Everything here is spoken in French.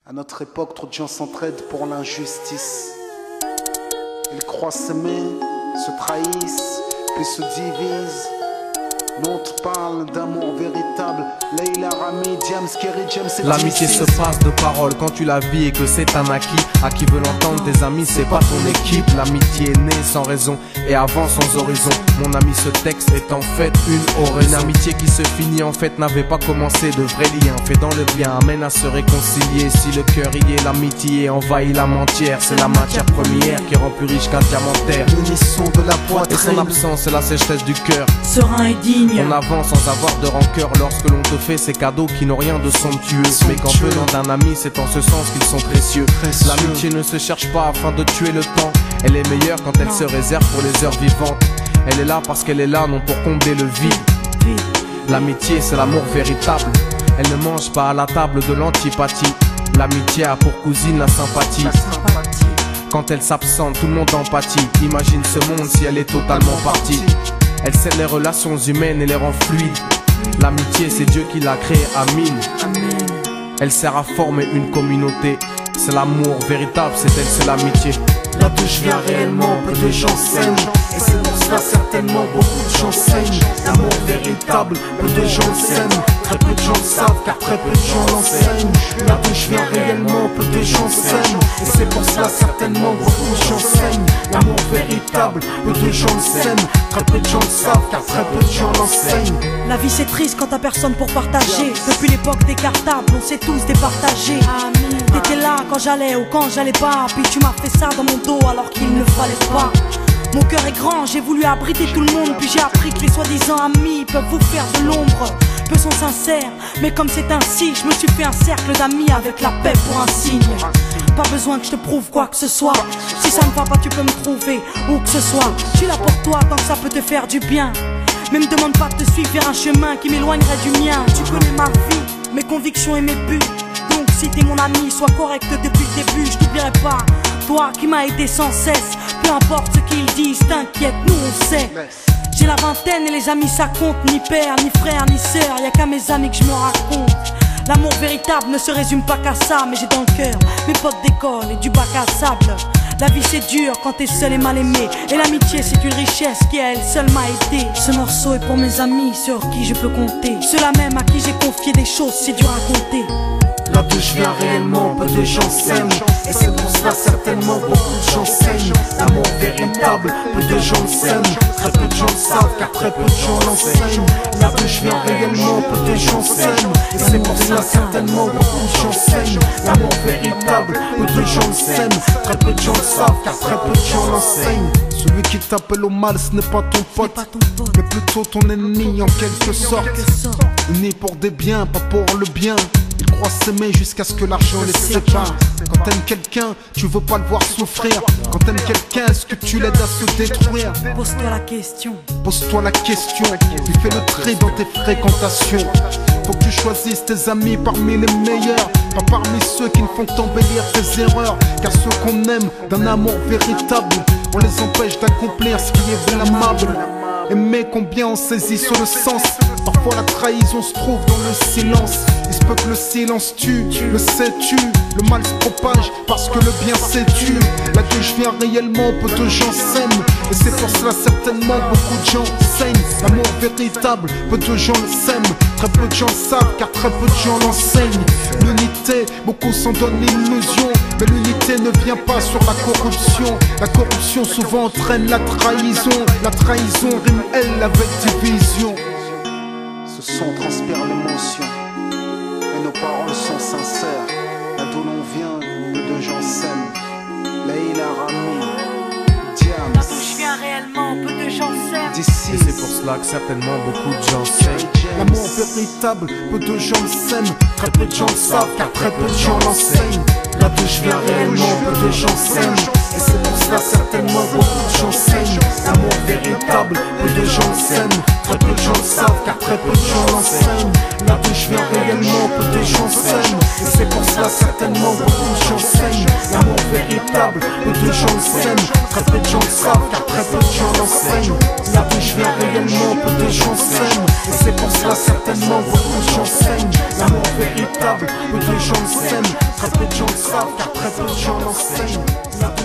À notre époque, trop de gens s'entraident pour l'injustice. Ils croient s'aimer, se trahissent, puis se divisent. Nous on te parle d'amour véritable. Leila, Rami, Diams, Kerry, James et l'amitié se passe de paroles quand tu la vis et que c'est un acquis. À qui veut l'entendre, tes amis, c'est pas ton équipe. L'amitié est née sans raison et avant sans horizon. Mon ami, ce texte est en fait une oraison. Une amitié qui se finit en fait n'avait pas commencé. De vrais liens faits dans le bien amène à se réconcilier. Si le cœur y est, l'amitié envahit la mentière. C'est la matière première qui rend plus riche qu'un diamantaire. Le son de la poitrine et son absence, c'est la sécheresse du cœur. Serein et digne. On avance sans avoir de rancœur lorsque l'on te fait ces cadeaux qui n'ont rien de somptueux. Mais qu'en venant d'un ami, c'est en ce sens qu'ils sont précieux. L'amitié ne se cherche pas afin de tuer le temps. Elle est meilleure quand elle se réserve pour les heures vivantes. Elle est là parce qu'elle est là, non pour combler le vide. L'amitié, c'est l'amour véritable. Elle ne mange pas à la table de l'antipathie. L'amitié a pour cousine la sympathie. Quand elle s'absente, tout le monde empathie. Imagine ce monde si elle est totalement partie. Elle scelle les relations humaines et les rend fluides. L'amitié, c'est Dieu qui l'a créée, Amin. Elle sert à former une communauté. C'est l'amour véritable, c'est elle, c'est l'amitié. Là d'où je viens réellement, peu de gens s'aiment. Et c'est pour cela certainement beaucoup de gens saignent. L'amour véritable, peu de gens s'aiment. Très peu de gens le savent car très peu de gens l'enseignent. Là d'où je viens réellement, peu de gens s'aiment. Et c'est pour cela certainement beaucoup de gens saignent. L'amour véritable, peu de gens le s'aiment. Très peu de gens le savent car très peu de gens l'enseignent. La vie c'est triste quand t'as personne pour partager. Depuis l'époque des cartables, on s'est tous départagés. T'étais là quand j'allais ou quand j'allais pas. Puis tu m'as fait ça dans mon dos alors qu'il ne fallait pas. Mon cœur est grand, j'ai voulu abriter tout le monde. Puis j'ai appris que les soi-disant amis peuvent vous faire de l'ombre. Peu sont sincères, mais comme c'est ainsi, je me suis fait un cercle d'amis avec la paix pour un signe. Pas besoin que je te prouve quoi que ce soit. Si ça ne va pas tu peux me trouver où que ce soit. Je suis là pour toi tant que ça peut te faire du bien. Mais me demande pas de te suivre vers un chemin qui m'éloignerait du mien. Tu connais ma vie, mes convictions et mes buts. Donc si t'es mon ami, sois correct depuis le début. Je t'oublierai pas, toi qui m'as aidé sans cesse. Peu importe ce qu'ils disent, t'inquiète, nous on sait. J'ai la vingtaine et les amis ça compte. Ni père, ni frère, ni sœur, y'a qu'à mes amis que je me raconte. L'amour véritable ne se résume pas qu'à ça. Mais j'ai dans le cœur mes potes d'école et du bac à sable. La vie c'est dur quand t'es seul et mal aimé. Et l'amitié c'est une richesse qui à elle seule m'a aidé. Ce morceau est pour mes amis sur qui je peux compter. Ceux-là même à qui j'ai confié des choses c'est dur à compter. Là d'où je viens réellement, peu de gens s'aiment. Et c'est pour cela certainement beaucoup de gens saignent. L'amour véritable, peu de gens s'aiment. Très peu de gens le savent car très peu de gens l'enseignent. Là d'où je viens réellement, peu de gens s'aiment. Et c'est pour cela certainement beaucoup de gens saignent. L'amour véritable, peu de gens le s'aiment. Très peu de gens le savent car très peu de gens l'enseignent. Celui qui t'appelle au mal ce n'est pas ton pote, mais plutôt ton ennemi en quelque sorte. Unis pour des biens, pas pour le bien. Ils croient s'aimer jusqu'à ce que l'argent les sépare. Quand t'aimes quelqu'un, tu veux pas le voir souffrir. Quand t'aimes quelqu'un, est-ce que tu l'aides à se détruire? Pose-toi la question. Pose-toi la question. Tu fais le tri dans tes fréquentations. Faut que tu choisisses tes amis parmi les meilleurs, pas parmi ceux qui ne font qu'embellir tes erreurs. Car ceux qu'on aime d'un amour véritable, on les empêche d'accomplir ce qui est blâmable. Aimer combien on saisit sur le sens. Parfois la trahison se trouve dans le silence. Il se peut que le silence tue, le sais-tu. Le mal se propage parce que le bien s'étue. Là d'où je viens réellement, peu de gens s'aiment. Et c'est pour cela certainement beaucoup de gens saignent. L'amour véritable, peu de gens le s'aiment. Très peu de gens le savent car très peu de gens l'enseignent. L'unité, beaucoup s'en donnent l'illusion. Mais l'unité ne vient pas sur la corruption. La corruption souvent entraîne la trahison. La trahison rime elle avec division. Ce son transpire l'émotion et nos paroles sont sincères. Là d'où l'on vient, peu de gens s'aiment. Leila, Rami, Diams. Là d'où je viens réellement, peu de gens s'aiment. D'ici, Et c'est pour cela que certainement beaucoup de gens s'aiment. l'amour véritable, peu de gens le s'aiment. Très peu de gens le savent car très peu de gens l'enseignent. Là d'où je viens réellement, peu de gens s'aiment. Et c'est pour cela certainement beaucoup de gens saignent. L'amour véritable, peu de gens le s'aiment. Très peu de gens le savent car très peu de gens l'enseignent. Là d'où je viens réellement, peu de gens s'aiment. Et c'est pour cela certainement beaucoup de gens saignent. L'amour véritable, peu de gens le s'aiment. Très peu de gens le savent car très peu de gens l'enseignent. Là d'où je viens réellement, peu de gens s'aiment. Et c'est pour cela certainement beaucoup de gens saignent. L'amour véritable, peu de gens le s'aiment. Très peu de gens savent car très peu de gens l'enseignent.